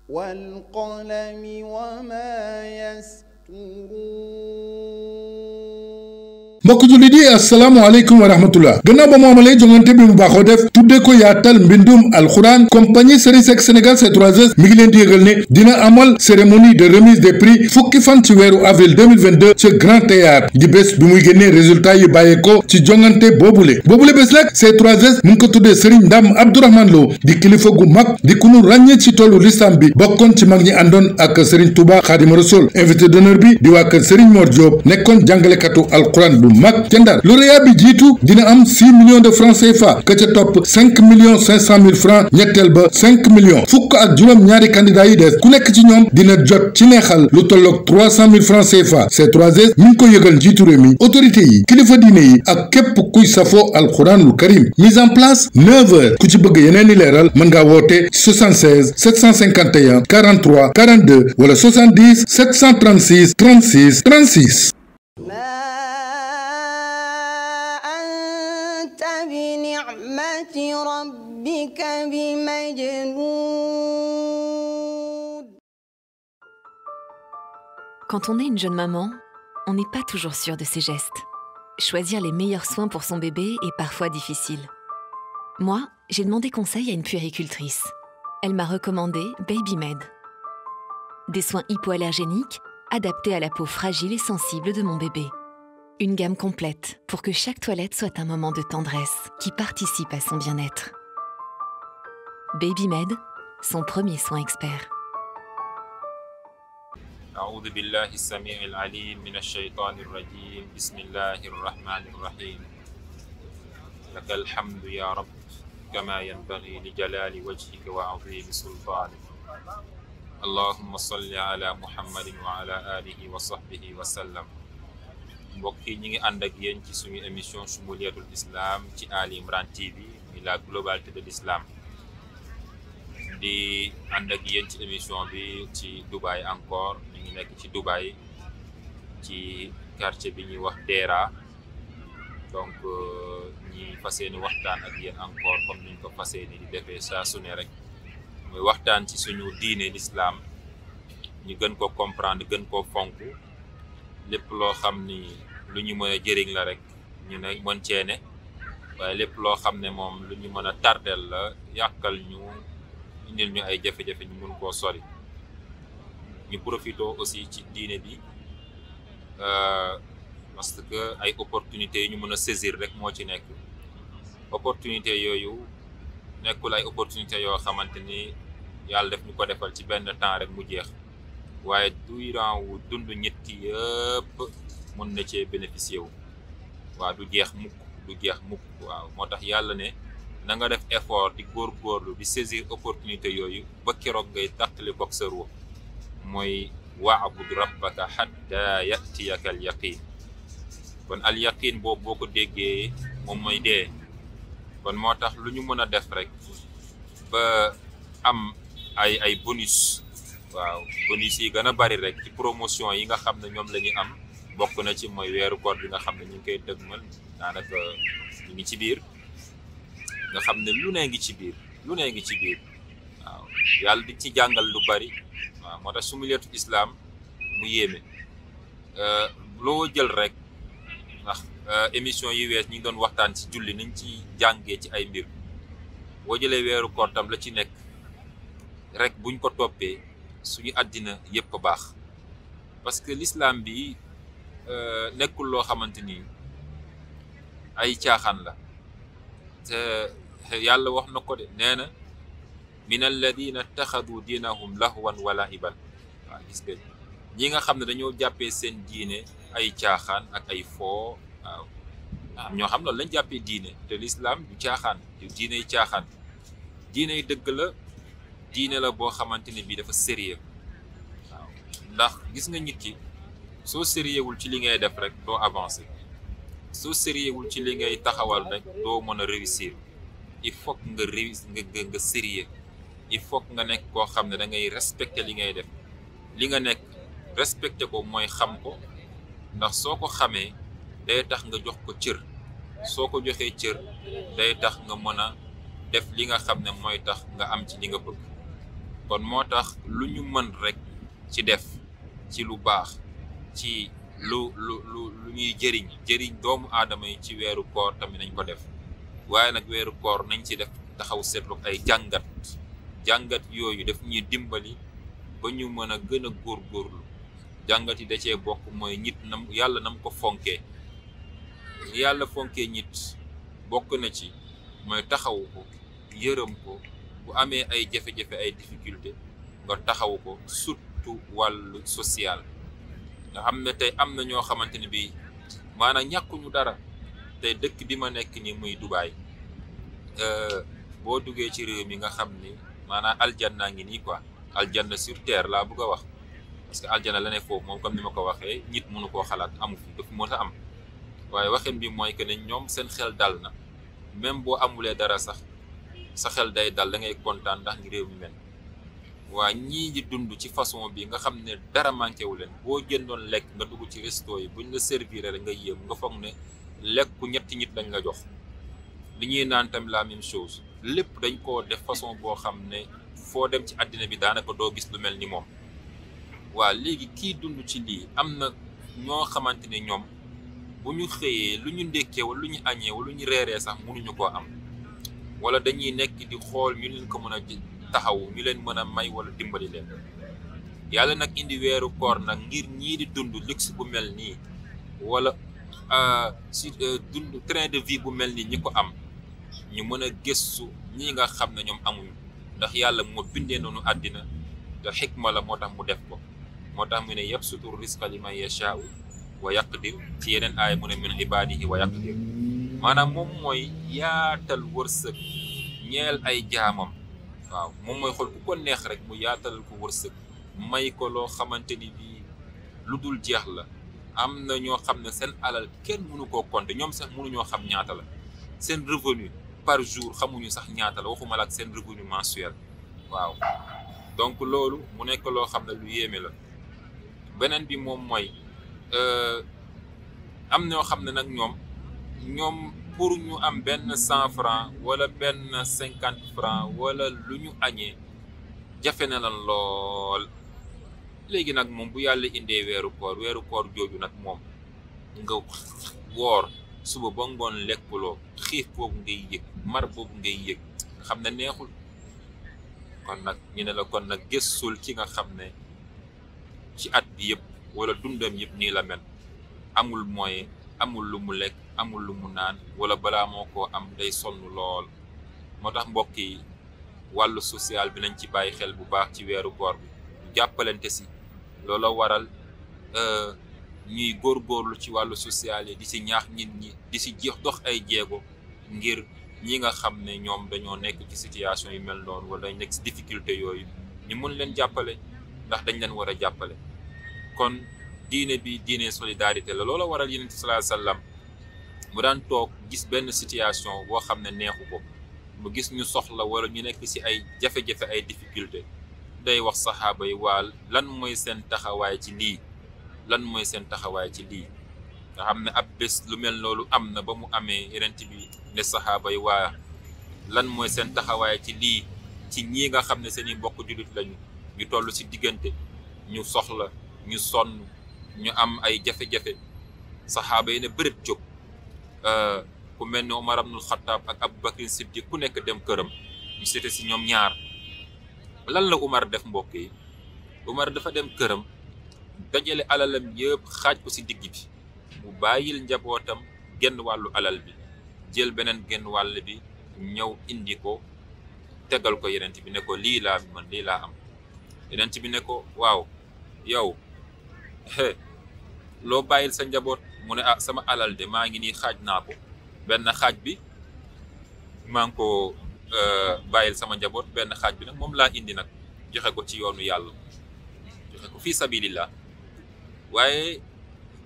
والقلم وما يسطرون. mbokk jullit yi asalaamaaleykum wa rahmatullah gannaaw ba mu amalee jongante bi mu baaxoo def tuddee ko yaatal mbindum alxuraan compagnie Serigne Seck Sénégal C3S mi ngi leen di yëgal ne dina amal cérémonie de remise des prix fukki fan ci weeru avril 2022 ci Grand Théâtre di bés bi muy génnee résultat yi bàyyeekoo ci jongante boobule bés nag C3S mu ngi ko tuddee Serigne Ndam Abdourahmane Lo di kilifa gu mag di ku nu ràññee ci tollu lislam bi bokkoon ci mag ñi àndoon ak Serigne Touba Xaadimu Rasuul invité d'honneur bi di waa kër Serigne Mor Diop nekkoon jàngalekatu alxuraan mag ca Ndar lauréat bi jiitu dina am 6 millions de francs CFA ka ca topp 5 millions 500 mille francs ñetteel ba 5 millions fukk ak juróom ñaari candidats yi des ku nekk ci ñoom dina jot ci neexal lu tolloog 300 mille francs CFA C3S mi ngi ko yëgal njiitu réew mi autorité yi kilifa diine yi ak képp kuy safoo alxuraanul karim mise en place 9 heures ku ci bëgg yeneen i leeral mën ngaa woote 76 751 43 42 wala 70 736 36 36. بنعمة ربك بمجنون. Quand on est une jeune maman, on n'est pas toujours sûr de ses gestes. Choisir les meilleurs soins pour son bébé est parfois difficile. Moi, j'ai demandé conseil à une puéricultrice. Elle m'a recommandé Babymed. Des soins hypoallergéniques adaptés à la peau fragile et sensible de mon bébé. Une gamme complète pour que chaque toilette soit un moment de tendresse qui participe à son bien-être. Babymed, son premier soin expert. أعوذ بالله السميع العليم من الشيطان الرجيم بسم الله الرحمن الرحيم لك الحمد يا رب كما ينبغي لجلال وجهك وعظيم سلطانك اللهم صل على محمد وعلى آله وصحبه وسلم. mbokk yi ñi ngi ànd ak yéen ci suñu émission Shumuliyatul Islam ci Ali Imran TV muy la globalité de l'islam di ànd ak yéen ci émission bi ci Dubaï encore ñu ngi nekk ci Dubaï ci quartier bi ñuy wax Dera donc ñi fas yéene waxtaan ak yéen encore comme niñ ko fas yéene di defee saa su ne rek muy waxtaan ci suñu diine l'islam ñu gën ko comprendre gën ko fonk lépp loo xam ni lu ñu mën a jëriñ la rek ñu ne mën cee ne waaye lépp loo xam ne moom lu ñu mën a tardel la yàqal ñu indil ñu ay jafe-jafe ñu mun koo sori ñu profité aussi ci diine bi parce que ay opportunités yi ñu mën a saisir rek moo ci nekk opportunité yooyu nekkul ay opportunité yoo xamante ni yàlla def ñu ko defal ci benn temps rek mu jeex waaye durant wu dund ñetti yëpp mën na cee bénéficier wu waaw du jeex mukk waaw moo tax yàlla ne na nga def effort di góorgóorlu di saisir opportunité yooyu ba keroog ngay tàqali koog sa ruux mooy wa'bud rabbaka hatta ya'tiyaka al yaqin kon al yaqin boobu boo ko déggee moom mooy dee kon moo tax lu ñu mën a def rek ba am ay bonus waaw bonus yi gën a bari rek ci promotion yi nga xam ne ñoom la ñuy am bokk na ci mooy weeru koor bi nga xam ne ñu ngi koy dëgmal daanaka ñu ngi ci biir nga xam ne lu ne ngi ci biir waaw yàlla di ci jàngal lu bari waaw moo tax Shumuliyatul Islam mu yéeme loo jël rek ndax émission yi wees ñi ngi doon waxtaan ci julli niñ ci jàngee ci ay mbir boo jëlee weeru koor tam la ci nekk rek buñ ko toppee suñu àddina yëpp a baax parce que l'islam bi nekkul loo xamante ni ay caaxaan la te yàlla wax na ko de nee na min alladina taxadu diinahum lahwan wa la'iban waaw gis nga ñi nga xam ne dañoo jàppee seen diine ay caaxaan ak ay foo waaw am ñoo xam loolu lañ jàppee diine te l'islam du caaxaan du diiney caaxaan diiney dëgg la diine la boo xamante ne bii dafa sérieux waaw ndax gis nga nit ki soo sérieux wul ci li ngay def rek doo avancer soo sérieux wul ci li ngay taxawal rek doo mën a réussir il faut que nga sérieux il faut que nga nekk koo xam ne da ngay respecter li ngay def li nga nekk respecter ko mooy xam ko ndax soo ko xamee day tax nga jox ko cër soo ko joxee cër day tax nga mën a def li nga xam ne mooy tax nga am ci li nga bëgg kon moo tax lu ñu mën rek ci def ci lu baax ci lu ñuy jëriñ doomu aadama yi ci weeru koor tamit nañ ko def waaye nag weeru koor nañ ci def taxaw seetlu ay jàngat yooyu daf ñuy dimbali ba ñu mën a gën a góorgóorlu jàngat yi da cee bokk mooy nit nam yàlla nam ko fonkee nit bokk na ci mooy taxawu ko yërëm ko bu amee ay jafe-jafe ay difficulté nga taxawu ko surtout wàllu social nga xam ne tey am na ñoo xamante ne bi maanaam ñàkkuñu dara tey dëkk bi ma nekk ni muy Dubaï boo duggee ci réew mi nga xam ni maanaam aljanna ngi nii quoi aljanna sur terre laa bëgg a wax parce que aljanna la ne foofu moom comme ni ma ko waxee nit mënu koo xalaat amu fi daf mën a am waaye waxin bi mooy que ne ñoom seen xel dal na même boo amulee dara sax sa xel day dal da ngay kontaan ndax ngi réew mi mel waa ñii di dund ci façon bi nga xam ne dara manqué wu leen boo jëndoon lekk nga dugg ci resto yi buñ la servir rek nga yéem nga foog ne lekku ñetti nit lañ la jox li ñuy naan tamit la même chose lépp dañ koo def façon boo xam ne foo dem ci àddina bi daanaka doo gis lu mel ni moom waa léegi kii dund ci lii am na ñoo xamante ne ñoom bu ñu xëyee lu ñu ndékkee wala lu ñu añee wala lu ñu reeree sax mënuñu koo am wala dañuy nekk di xool ñu leen ko mën a taxaw ñu leen mën a may wala dimbali leen yàlla nag indi weeru koor nag ngir ñii di dund luxe bu mel nii wala dund train de vie bu mel nii ñi ko am ñu mën a gëstu ñii nga xam ne ñoom amuñu ndax yàlla moo bindee noonu àddina te xikma la moo tax mu def ko moo tax mu ne yabsutu rizqa liman yashaa'u wa yaqdir ci yeneen aaya mu ne min ibaadihi wa yaqdir maanaam moom mooy yaatal wërsëg ñeel ay jaamam waaw moom mooy xool ku ko neex rek mu yaatalal ko wërsëg may ko loo xamante ni bii lu dul jeex la am na ñoo xam ne seen alal kenn mënu koo compter ñoom sax mënuñoo xam ñaata la seen revenu par jour xamuñu sax ñaata la waxuma la ak seen revenu mensuel waaw donc loolu mu nekk loo xam ne lu yéeme la beneen bi moom mooy am ñoo xam ne nag ñoom pour ñu am benn 100 francs wala benn 50 francs wala lu ñu añee jafe na lan lool léegi nag moom bu yàlla indee weeru koor jooju nag moom nga woor suba ba ngoon lekkuloo xiif boobu ngay yëg mar boobu ngay yëg xam ne neexul kon nag ñu ne la kon nag gëstul ki nga xam ne ci at bi yëpp wala dundam yëpp nii la mel amul moyen amul lu mu lekk amul lu mu naan wala balaa moo koo am day sonn lool moo tax mbokk yi wàllu social bi nañ ci bàyyi xel bu baax ci weeru koor bi jàppalante si loola waral ñuy góorgóorlu ci wàllu social yi di si ñaax nit ñi di si dox ay jéego ngir ñi nga xam ne ñoom dañoo nekk ci situation yu mel noonu wala dañ nekk si difficulté yooyu ñu mun leen jàppale ndax dañ leen war a jàppale kon diine bi diine solidarité la loola waral Yonent bi sallallahu alayhi wasallam mu daan toog gis benn situation boo xam ne neexu ko mu gis ñu soxla wala ñu nekk ci ay jafe-jafe ay difficulté day wax saxaaba yi waa lan mooy seen taxawaay ci lii nga xam ne ab bés lu mel loolu am na ba mu amee Yonent bi ne saxaaba yi waa lan mooy seen taxawaay ci lii ci ñii nga xam ne seeni mbokk jullit lañu ñu toll ci diggante ñu soxla ñu sonn ñu am ay jafe-jafe saxaaba yi ne bërët jóg ku mel ne Omar ibnul Xattaab ak Abu Bakrin Siddiq ku nekk dem këram ñu seete si ñoom ñaar lan la Umar def mbokk yi Umar dafa dem këram dajale alalam yëpp xaaj ko si digg bi mu bàyyil njabootam genn wàllu alal bi jël beneen genn wàll bi ñëw indi ko tegal ko Yonent bi ne ko lii laa am Yonent bi ne ko waaw yow loo bàyyil sa njaboot mu ne sama alal de maa ngi nii xaaj naa ko benn xaaj bi maa ngi ko bàyyil sama njaboot benn xaaj bi nag moom laa indi nag joxe ko ci yoonu yàlla joxe ko fii sabilillah waaye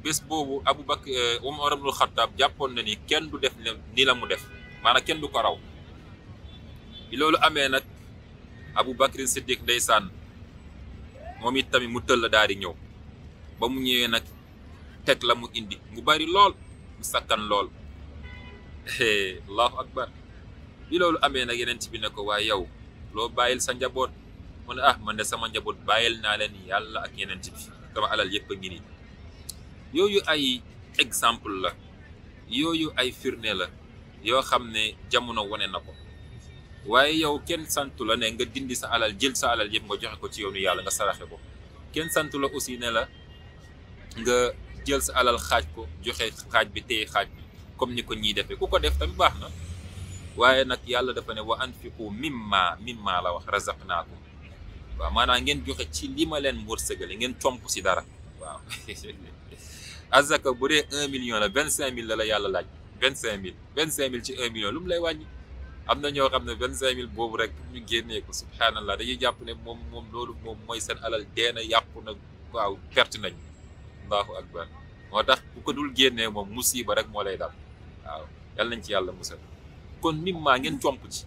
bés boobu Umar ibnul Xattaab jàppoon na ni kenn du def ni la mu def maanaam kenn du ko raw bi loolu amee nag Abu Bakrin Siddiq ndeysaan moom it tamit mu tëll daal di ñëw ba mu ñëwee nag teg la mu indi mu bari lool mu sakkan lool allahu akbar bi loolu amee nag Yonent bi ne ko waaye yow loo bàyyil sa njaboot mu ne ah man de sama njaboot bàyyil naa leen yàlla ak yeneen ci bi sama alal yëpp a ngi nii. yooyu ay exemple la, yooyu ay firnde la yoo xam ne jamono wane na ko. waaye yow kenn santu la ne nga dindi sa alal jël sa alal yëpp nga joxe ko ci yoonu yàlla nga saraxe ko. kenn santu la aussi ne la nga jël sa alal xaaj ko joxe xaaj bi téye xaaj bi comme ni ko ñii defee ku ko def tamit baax na. waaye nag yàlla dafa ne wa anfiqu mimma la wax razaqnaakum. waaw maanaam ngeen joxe ci li ma leen wërsëgale ngeen comp si dara. waaw azaka bu dee 1 million la 25 000 la yàlla laaj 25 000 ci 1 million lu mu lay wàññi. am na ñoo xam ne 25 000 boobu rek ñu génnee ko subhanallah dañuy jàpp ne moom loolu moom mooy seen alal deena yàqu na waaw perte nañ. allahu akbar moo tax bu ko dul génnee moom musiba rek moo lay dal. waaw yàlla nañ ci yàlla musal. kon mimma ngeen comp ci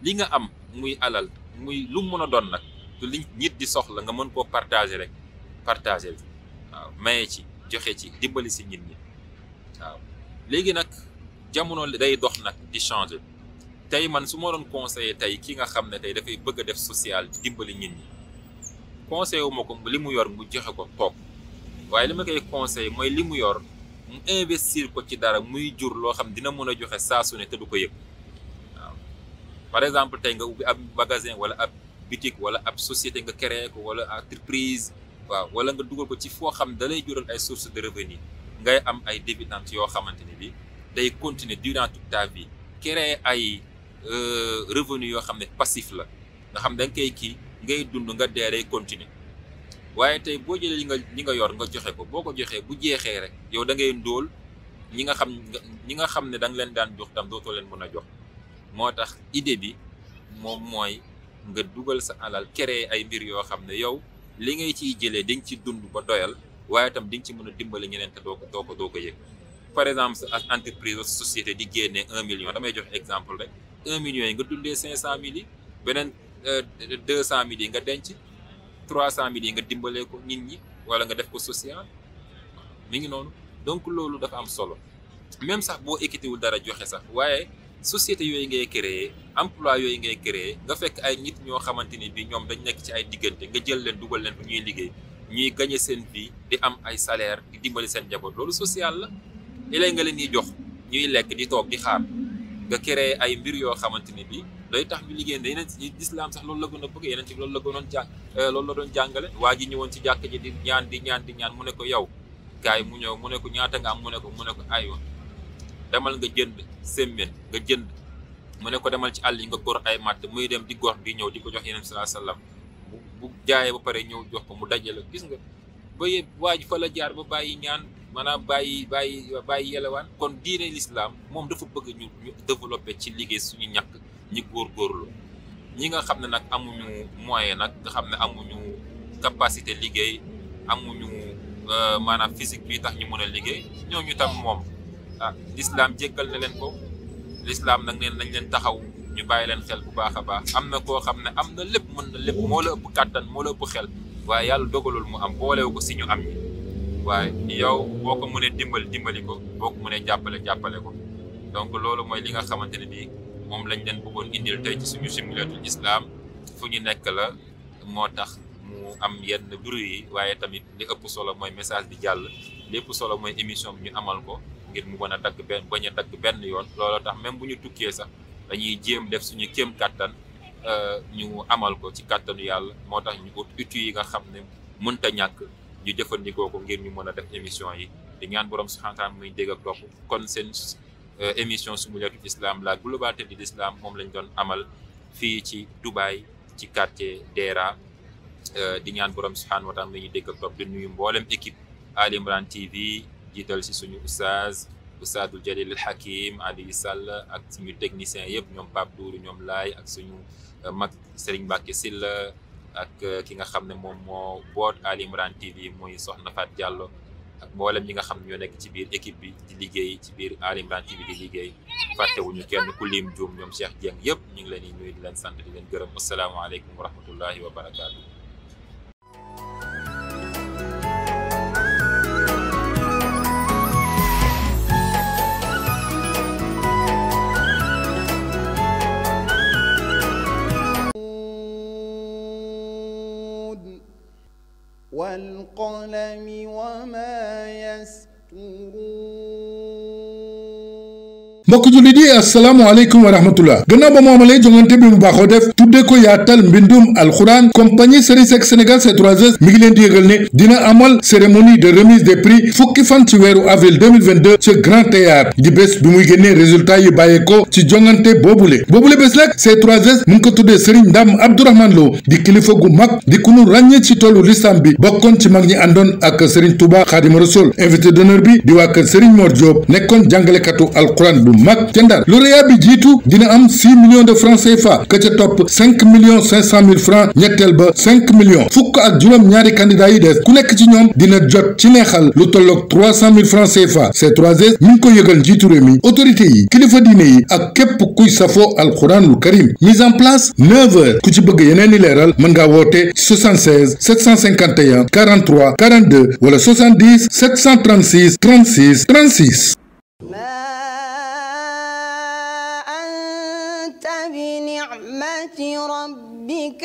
li nga am muy alal muy lu mën a doon nag te li nit di soxla nga mën koo partager rek partager bi waaw maye ci joxe ci dimbali si nit ñi. waaw léegi nag jamono day dox nag di changer. tey man su ma doon conseiller tey ki nga xam ne tey dafay bëgg a def social di dimbali nit ñi conseiller wu ma ko li mu yor mu joxe ko toog waaye li ma koy conseiller mooy li mu yor mu investir ko ci dara muy jur loo xam dina mën a joxe saa su ne te du ko yëg. waaw par exemple tey nga ubbi ab magasin wala ab boutique wala ab société nga créé ko wala entreprise. waaw wala nga dugal ko ci foo xam da lay jural ay sources de revenu ngay am ay dividendes yoo xamante ne bi day continuer durant toute ta vie créer ay revenu yoo xam ne passif la nga xam da nga koy kii ngay dund nga dee day continuer. waaye tey boo jëlee li nga yor nga joxe ko boo ko joxee bu jeexee rek yow da ngay ndóol ñi nga xam ne da nga leen daan jox tam dootoo leen mën a jox. moo tax idée bi moom mooy nga dugal sa alal créer ay mbir yoo xam ne yow li ngay ciy jëlee di nga ci dund ba doyal waaye tam di nga ci mën a dimbali ñeneen te doo ko yëg. par exemple sa entreprise sa société di génnee 1 million damay jox exemple rek 1 million yi nga dundee 500 000 yi beneen 200 000 yi nga denc 300 000 yi nga dimbalee ko nit ñi wala nga def ko social. mi ngi noonu donc loolu dafa am solo même sax boo équité wul dara joxe sax waaye société yooyu ngay créer emploi yooyu ngay créer nga fekk ay nit ñoo xamante ni bi ñoom dañ nekk ci ay diggante nga jël leen dugal leen bu ñuy liggéey ñuy gagner seen vie di am ay salaire di dimbali seen njaboot loolu social la. léeg nga leen di jox ñuy lekk di toog di xaar nga créer ay mbir yoo xamante ni bi day tax ñu liggéey ne yeneen islam sax loolu la gën a bëgg yeneen ci loolu la gënoon loolu la doon jàngale. waa ji ñëwoon ci jàkk ji di ñaan mu ne ko yow kaay mu ñëw mu ne ko ñaata nga am mu ne ko aywa demal nga jënd sembeen nga jënd mu ne ko demal ci àll yi nga gor ay matt muy dem di gor di ñëw di ko jox yeneen sallallahu alayhi wasallam bu jaayee ba pare ñëw jox ko mu dajale gis nga ba waa ji fa la jaar ba bàyyi ñaan maanaam bàyyi yelewaan. kon diine l'islam moom dafa bëgg ñu développer ci liggéey suñu ñàkk ñi góorgóorlu ñi nga xam ne nag amuñu moyen nag nga xam ne amuñu capacité liggéey amuñu maanaam physique bi tax ñu mën a liggéey ñooñu tam moom l'islam jéggal na leen ko. l'islam nag neen nañ leen taxaw ñu bàyyi leen xel bu baax a baax. am na koo xam ne am na lépp mën na lépp moo la ëpp kàttan moo la ëpp xel waaye yàlla dogalul mu am boolewu ko si ñu am ñi waaye yow boo ko mënee dimbali ko boo ko mënee jàppale ko. donc loolu mooy li nga xamante ne bii moom lañ leen bëggoon indil tey ci suñu simulatul islam fu ñu nekk la moo tax mu am yenn bruit yi waaye tamit li ëpp solo mooy message bi jàll lépp solo mooy émission bi ñu amal ko ngir mu mën a bañ a dagg benn yoon. loolu tax même bu ñu tukkee sax dañuy jéem def suñu kéem kàttan ñu amal ko ci kàttanu yàlla. moo tax ñu ut outils yi nga xam ne mënta ñàkk ñu jëfandikoo ko ngir ñu mën a def émission yi di ñaan borom subhanahu wa ta'ala muy dégg ak topp. kon seen émission simulatul islam la globalité de l'islam moom lañ doon amal fii ci Dubaï ci quartier Dera di ñaan borom subhanahu wa ta'ala muy dégg ak topp di nuyu mboolem équipe Ali Imran TV jiital si suñu Oustazul Jalil al Hakim Ali Sall ak suñu technicien yëpp ñoom Pape Dourou ñoom Laay ak suñu mag Serigne Mbacke Silla ak ki nga xam ne moom moo boot Ali Imran TV muy Soxna Fat Diallo ak mboolem ñi nga xam ne ñoo nekk ci biir équipe bi di liggéey ci biir Ali Imran TV di liggéey fàttewuñu kenn ku lim juum ñoom Cheikh Dieng yëpp ñu ngi leen di nuyu di leen sant di leen gërëm asalaamaaleykum wa rahmatullahi wa barakaatu. والقلم وما يسطرون mbokk jullit yi asalaamaaleykum wa rahmatullah gannaaw ba mu amalee jongante bi mu baaxoo def tuddee ko yaatal mbindum alxuraan compagnie Serigne Seck Sénégal C3S mi ngi leen di yëgal ne dina amal cérémonie de remise des prix fukki fan ci weeru avril 2022 ci Grand Théâtre di bés bi muy génnee résultat yi bàyyeekoo ci jongante boobule bés nag C3S mu ngi ko tuddee Serigne Ndam Abdourahmane Lo di kilifa gu mag di ku nu ràññee ci tollu lislam bi bokkoon ci mag ñi àndoon ak Serigne Touba Xaadimu Rasuul invité d'honneur bi di waa kër Serigne Mor Diop nekkoon jàngalekatu alxuraan bu mag ca Ndar lauréat bi jiitu dina am 6 millions de francs CFA ka ca topp 5 millions 500 mille francs ñetteel ba 5 millions fukk ak juróom ñaari candidat yi des ku nekk ci ñoom dina jot ci neexal lu tolloog 300 mille francs CFA C3S mi ngi ko yëgal njiitu réew mi autorité yi kilifa diine yi ak képp kuy safoo alxuraanul karim mise en place 9 heures ku ci bëgg yeneen i leeral mën ngaa woote 76 751 43 42 wala 70 736 36 36 بنعمة ربك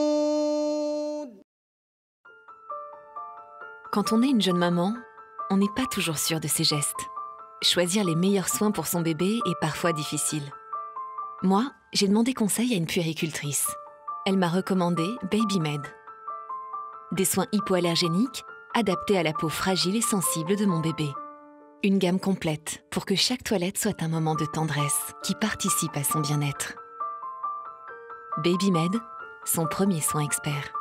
بمجنون. Quand on est une jeune maman, on n'est pas toujours sûr de ses gestes. Choisir les meilleurs soins pour son bébé est parfois difficile. Moi, j'ai demandé conseil à une puéricultrice. Elle m'a recommandé BabyMed. Des soins hypoallergéniques adaptés à la peau fragile et sensible de mon bébé. Une gamme complète pour que chaque toilette soit un moment de tendresse qui participe à son bien-être. BabyMed, son premier soin expert.